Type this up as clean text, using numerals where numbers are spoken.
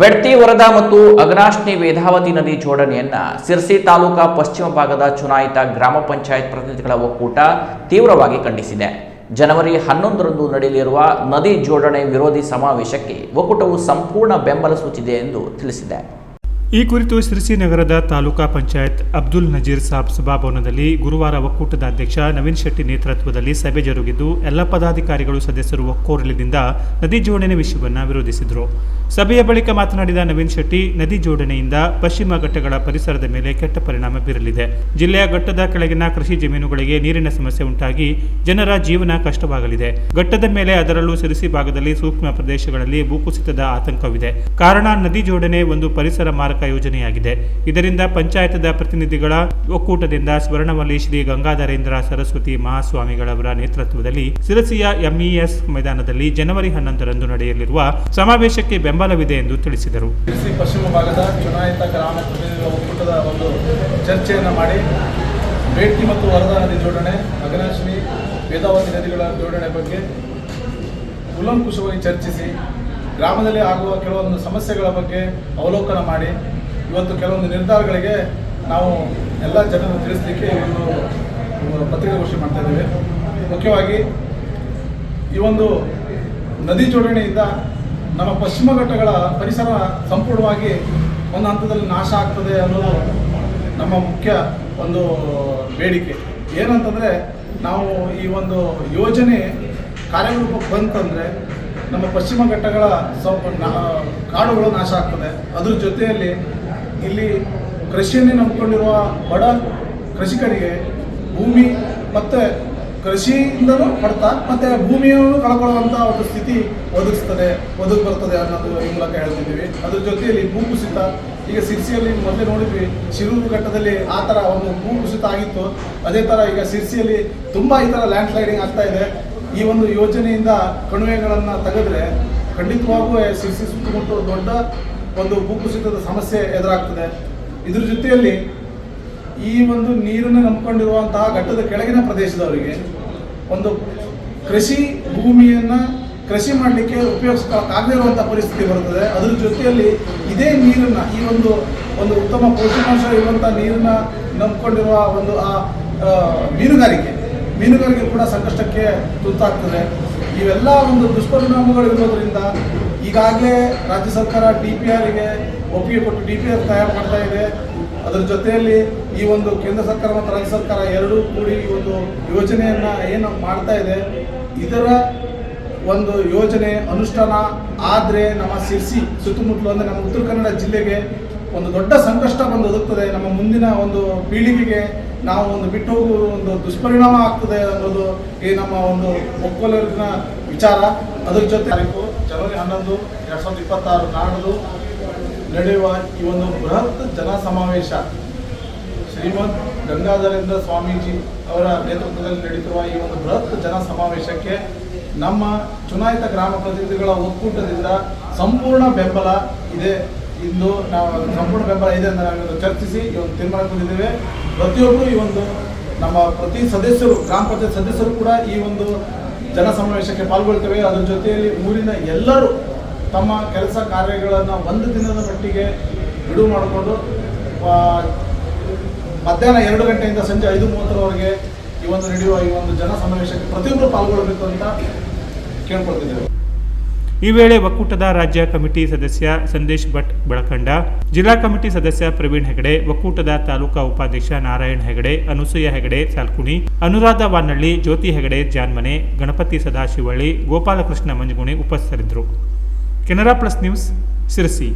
ಬೆಡ್ತಿ ವರದಾ ಮತ್ತು ಅಘನಾಶಿನಿ ವೇದಾವತಿ ನದಿ ಜೋಡಣೆಯನ್ನ ಸಿರ್ಸಿ ತಾಲೂಕಾ ಪಶ್ಚಿಮ ಭಾಗದ ಚುನಾಯಿತ ಗ್ರಾಮ ಪಂಚಾಯತ್ ಪ್ರತಿನಿಧಿಗಳ ಒಕ್ಕೂಟ ತೀವ್ರವಾಗಿ ಖಂಡಿಸಿದೆ. ಜನವರಿ 11ರಂದು ನಡೆಯಲಿರುವ ನದಿ ಜೋಡಣೆ ವಿರೋಧಿ ಸಮಾವೇಶಕ್ಕೆ ಒಕ್ಕೂಟವು ಸಂಪೂರ್ಣ ಬೆಂಬಲ ಸೂಚಿಸಿದೆ ಎಂದು ತಿಳಿಸಿದೆ. ಈ ಕುರಿತು ಸಿರ್ಸಿ ನಗರದ ತಾಲೂಕಾ ಪಂಚಾಯತ್ ಅಬ್ದುಲ್ ನಜೀರ್ ಸಾಬ್ ಸಭಾಭವನದಲ್ಲಿ ಗುರುವಾರ ಒಕ್ಕೂಟದ ಅಧ್ಯಕ್ಷ ನವೀನ್ ಶೆಟ್ಟಿ ನೇತೃತ್ವದಲ್ಲಿ ಸಭೆ ಜರುಗಿದ್ದು ಎಲ್ಲ ಪದಾಧಿಕಾರಿಗಳು ಸದಸ್ಯರು ಒಕ್ಕೊರಲಿನಿಂದ ನದಿ ಜೋಡಣೆ ವಿಷಯವನ್ನು ವಿರೋಧಿಸಿದರು. ಸಭೆಯ ಬಳಿಕ ಮಾತನಾಡಿದ ನವೀನ್ ಶೆಟ್ಟಿ, ನದಿ ಜೋಡಣೆಯಿಂದ ಪಶ್ಚಿಮ ಘಟ್ಟಗಳ ಪರಿಸರದ ಮೇಲೆ ಕೆಟ್ಟ ಪರಿಣಾಮ ಬೀರಲಿದೆ. ಜಿಲ್ಲೆಯ ಘಟ್ಟದ ಕೆಳಗಿನ ಕೃಷಿ ಜಮೀನುಗಳಿಗೆ ನೀರಿನ ಸಮಸ್ಯೆ ಉಂಟಾಗಿ ಜನರ ಜೀವನ ಕಷ್ಟವಾಗಲಿದೆ. ಘಟ್ಟದ ಮೇಲೆ ಅದರಲ್ಲೂ ಸಿರಿಸಿ ಭಾಗದಲ್ಲಿ ಸೂಕ್ಷ್ಮ ಪ್ರದೇಶಗಳಲ್ಲಿ ಭೂಕುಸಿತದ ಆತಂಕವಿದೆ. ಕಾರಣ ನದಿ ಜೋಡಣೆ ಒಂದು ಪರಿಸರ ಮಾರಕ ಯೋಜನೆಯಾಗಿದೆ. ಇದರಿಂದ ಪಂಚಾಯತದ ಪ್ರತಿನಿಧಿಗಳ ಒಕ್ಕೂಟದಿಂದ ಸ್ವರ್ಣವಲ್ಲಿ ಶ್ರೀ ಗಂಗಾಧರೇಂದ್ರ ಸರಸ್ವತಿ ಮಹಾಸ್ವಾಮಿಗಳವರ ನೇತೃತ್ವದಲ್ಲಿ ಸಿರಸಿಯ ಎಂಇಎಸ್ ಮೈದಾನದಲ್ಲಿ ಜನವರಿ 11ರಂದು ನಡೆಯಲಿರುವ ಸಮಾವೇಶಕ್ಕೆ ಬೆಂಬಲವಿದೆ ಎಂದು ತಿಳಿಸಿದರು. ಸಿರಸಿ ಪಶ್ಚಿಮ ಭಾಗದ ಚುನಾಯಿತ ಗ್ರಾಮ ಪ್ರತಿನಿಧಿಗಳ ಒಕ್ಕೂಟದ ಒಂದು ಚರ್ಚೆಯನ್ನು ಮಾಡಿ ಬೇಡ್ತಿ ಮತ್ತು ವರದಾ ನದಿ ಜೋಡಣೆ, ಅಘನಾಶಿನಿ ವೇದಾವತಿ ನದಿಗಳ ಜೋಡಣೆ ಬಗ್ಗೆ ಕೂಲಂಕುಷವಾಗಿ ಚರ್ಚಿಸಿ ಗ್ರಾಮದಲ್ಲಿ ಆಗುವ ಕೆಲವೊಂದು ಸಮಸ್ಯೆಗಳ ಬಗ್ಗೆ ಅವಲೋಕನ ಮಾಡಿ ಇವತ್ತು ಕೆಲವೊಂದು ನಿರ್ಧಾರಗಳಿಗೆ ನಾವು ಎಲ್ಲ ಜನರನ್ನು ತಿಳಿಸಲಿಕ್ಕೆ ಒಂದು ಪತ್ರಿಕಾಗೋಷ್ಠಿ ಮಾಡ್ತಾ ಇದ್ದೇವೆ. ಮುಖ್ಯವಾಗಿ ಈ ಒಂದು ನದಿ ಜೋಡಣೆಯಿಂದ ನಮ್ಮ ಪಶ್ಚಿಮ ಘಟ್ಟಗಳ ಪರಿಸರ ಸಂಪೂರ್ಣವಾಗಿ ಒಂದು ಹಂತದಲ್ಲಿ ನಾಶ ಆಗ್ತದೆ ಅನ್ನೋದು ನಮ್ಮ ಮುಖ್ಯ ಒಂದು ಬೇಡಿಕೆ. ಏನಂತಂದರೆ ನಾವು ಈ ಒಂದು ಯೋಜನೆ ಕಾರ್ಯರೂಪಕ್ಕೆ ಬಂತಂದರೆ ನಮ್ಮ ಪಶ್ಚಿಮ ಘಟ್ಟಗಳ ಕಾಡುಗಳು ನಾಶ ಆಗ್ತದೆ. ಅದ್ರ ಜೊತೆಯಲ್ಲಿ ಇಲ್ಲಿ ಕೃಷಿಯನ್ನೇ ನಂಬಿಕೊಂಡಿರುವ ಬಡ ಕೃಷಿಕರಿಗೆ ಭೂಮಿ ಮತ್ತು ಕೃಷಿಯಿಂದಲೂ ಹೊಡೆತ ಮತ್ತು ಭೂಮಿಯನ್ನು ಕಳ್ಕೊಳ್ಳುವಂಥ ಒಂದು ಸ್ಥಿತಿ ಒದಗಿ ಬರ್ತದೆ ಅನ್ನೋದು ಈ ಮೂಲಕ ಹೇಳ್ತಿದ್ದೀವಿ. ಅದ್ರ ಜೊತೆಯಲ್ಲಿ ಭೂಕುಸಿತ, ಈಗ ಸಿರ್ಸಿಯಲ್ಲಿ ಮೊದಲೇ ನೋಡಿದ್ವಿ, ಶಿರೂರು ಘಟ್ಟದಲ್ಲಿ ಆ ಥರ ಒಂದು ಭೂಕುಸಿತ ಆಗಿತ್ತು. ಅದೇ ಥರ ಈಗ ಸಿರ್ಸಿಯಲ್ಲಿ ತುಂಬ ಈ ಥರ ಲ್ಯಾಂಡ್ ಸ್ಲೈಡಿಂಗ್ ಆಗ್ತಾ ಇದೆ. ಈ ಒಂದು ಯೋಜನೆಯಿಂದ ಕಣಿವೆಗಳನ್ನು ತೆಗೆದ್ರೆ ಖಂಡಿತವಾಗೂ ಸಿರ್ಸಿ ಸುತ್ತಮುತ್ತ ದೊಡ್ಡ ಒಂದು ಭೂಕುಸಿತದ ಸಮಸ್ಯೆ ಎದುರಾಗ್ತದೆ. ಇದ್ರ ಜೊತೆಯಲ್ಲಿ ಈ ಒಂದು ನೀರನ್ನು ನಂಬಿಕೊಂಡಿರುವಂತಹ ಘಟ್ಟದ ಕೆಳಗಿನ ಪ್ರದೇಶದವರಿಗೆ ಒಂದು ಕೃಷಿ ಭೂಮಿಯನ್ನು ಕೃಷಿ ಮಾಡಲಿಕ್ಕೆ ಉಪಯೋಗಿಸಕ್ಕಾಗದೇ ಇರುವಂಥ ಪರಿಸ್ಥಿತಿ ಬರ್ತದೆ. ಅದ್ರ ಜೊತೆಯಲ್ಲಿ ಇದೇ ನೀರನ್ನು ಈ ಒಂದು ಉತ್ತಮ ಪೌಷ್ಟಿಕಾಂಶ ಇರುವಂಥ ನೀರನ್ನು ನಂಬಿಕೊಂಡಿರುವ ಒಂದು ಮೀನುಗಾರಿಕೆ ಕೂಡ ಸಂಕಷ್ಟಕ್ಕೆ ತುತ್ತಾಗ್ತದೆ. ಇವೆಲ್ಲ ಒಂದು ದುಷ್ಪರಿಣಾಮಗಳಿರೋದ್ರಿಂದ ಈಗಾಗಲೇ ರಾಜ್ಯ ಸರ್ಕಾರ DPRಗೆ ಒಪ್ಪಿಗೆ ಕೊಟ್ಟು DPR ತಯಾರು ಮಾಡ್ತಾ ಇದೆ. ಅದರ ಜೊತೆಯಲ್ಲಿ ಈ ಒಂದು ಕೇಂದ್ರ ಸರ್ಕಾರ ಮತ್ತು ರಾಜ್ಯ ಸರ್ಕಾರ ಎರಡೂ ಕೂಡಿ ಈ ಒಂದು ಯೋಜನೆಯನ್ನು ಏನು ಮಾಡ್ತಾ ಇದೆ, ಇದರ ಒಂದು ಯೋಜನೆ ಅನುಷ್ಠಾನ ಆದರೆ ನಮ್ಮ ಸಿರ್ಸಿ ಸುತ್ತಮುತ್ತಲು ಅಂದರೆ ನಮ್ಮ ಉತ್ತರ ಕನ್ನಡ ಜಿಲ್ಲೆಗೆ ಒಂದು ದೊಡ್ಡ ಸಂಕಷ್ಟ ಬಂದು ಒದಗ್ತದೆ. ನಮ್ಮ ಮುಂದಿನ ಒಂದು ಪೀಳಿಗೆಗೆ ನಾವು ಒಂದು ಬಿಟ್ಟು ಹೋಗುವ ಒಂದು ದುಷ್ಪರಿಣಾಮ ಆಗ್ತದೆ ಅನ್ನೋದು ಈ ನಮ್ಮ ಒಂದು ಒಕ್ಕೊರಲಿನ ವಿಚಾರ. ಅದರ ಜೊತೆ ಜನವರಿ 11, 2026 ನಾಡ್ದು ನಡೆಯುವ ಈ ಒಂದು ಬೃಹತ್ ಜನ ಸಮಾವೇಶ ಶ್ರೀಮದ್ ಗಂಗಾಧರೇಂದ್ರ ಸ್ವಾಮೀಜಿ ಅವರ ನೇತೃತ್ವದಲ್ಲಿ ನಡೀತಿರುವ ಈ ಒಂದು ಬೃಹತ್ ಜನ ಸಮಾವೇಶಕ್ಕೆ ನಮ್ಮ ಚುನಾಯಿತ ಗ್ರಾಮ ಪ್ರತಿನಿಧಿಗಳ ಒಕ್ಕೂಟದಿಂದ ಸಂಪೂರ್ಣ ಬೆಂಬಲ ಇದೆ. ಇಂದು ನಾವು ಸಂಪೂರ್ಣ ಬೆಂಬಲ ಇದೆ ಅಂತ ನಾವು ಚರ್ಚಿಸಿ ಈ ಒಂದು ತೀರ್ಮಾನ ತಂದಿದ್ದೇವೆ. ಪ್ರತಿಯೊಬ್ಬರು ಈ ಒಂದು ನಮ್ಮ ಪ್ರತಿ ಸದಸ್ಯರು, ಗ್ರಾಮ ಪಂಚಾಯತ್ ಸದಸ್ಯರು ಕೂಡ ಈ ಒಂದು ಜನ ಸಮಾವೇಶಕ್ಕೆ ಪಾಲ್ಗೊಳ್ತೇವೆ. ಅದರ ಜೊತೆಯಲ್ಲಿ ಊರಿನ ಎಲ್ಲರೂ ತಮ್ಮ ಕೆಲಸ ಕಾರ್ಯಗಳನ್ನು ಒಂದು ದಿನದ ಮಟ್ಟಿಗೆ ಬಿಡುವು ಮಾಡಿಕೊಂಡು ಮಧ್ಯಾಹ್ನ 2 ಗಂಟೆಯಿಂದ ಸಂಜೆ 5:30ರವರೆಗೆ ಈ ಒಂದು ನಡೆಯುವ ಈ ಒಂದು ಜನ ಸಮಾವೇಶಕ್ಕೆ ಪ್ರತಿಯೊಬ್ಬರು ಪಾಲ್ಗೊಳ್ಳಬೇಕು ಅಂತ ಕೇಳ್ಕೊಳ್ತಿದ್ದೇವೆ. ಈ ವೇಳೆ ಒಕ್ಕೂಟದ ರಾಜ್ಯ ಕಮಿಟಿ ಸದಸ್ಯ ಸಂದೇಶ್ ಭಟ್ ಬಳಕಂಡ, ಜಿಲ್ಲಾ ಕಮಿಟಿ ಸದಸ್ಯ ಪ್ರವೀಣ್ ಹೆಗಡೆ, ಒಕ್ಕೂಟದ ತಾಲೂಕಾ ಉಪಾಧ್ಯಕ್ಷ ನಾರಾಯಣ್ ಹೆಗಡೆ, ಅನುಸೂಯ ಹೆಗಡೆ ಸಾಲ್ಕುಣಿ, ಅನುರಾಧ ವಾನಳ್ಳಿ, ಜ್ಯೋತಿ ಹೆಗಡೆ ಜಾನ್ಮನೆ, ಗಣಪತಿ ಸದಾಶಿವಳ್ಳಿ, ಗೋಪಾಲಕೃಷ್ಣ ಮಂಜಗುಣಿ ಉಪಸ್ಥಿತರಿದ್ದರು. Canara plus news, Sirsi.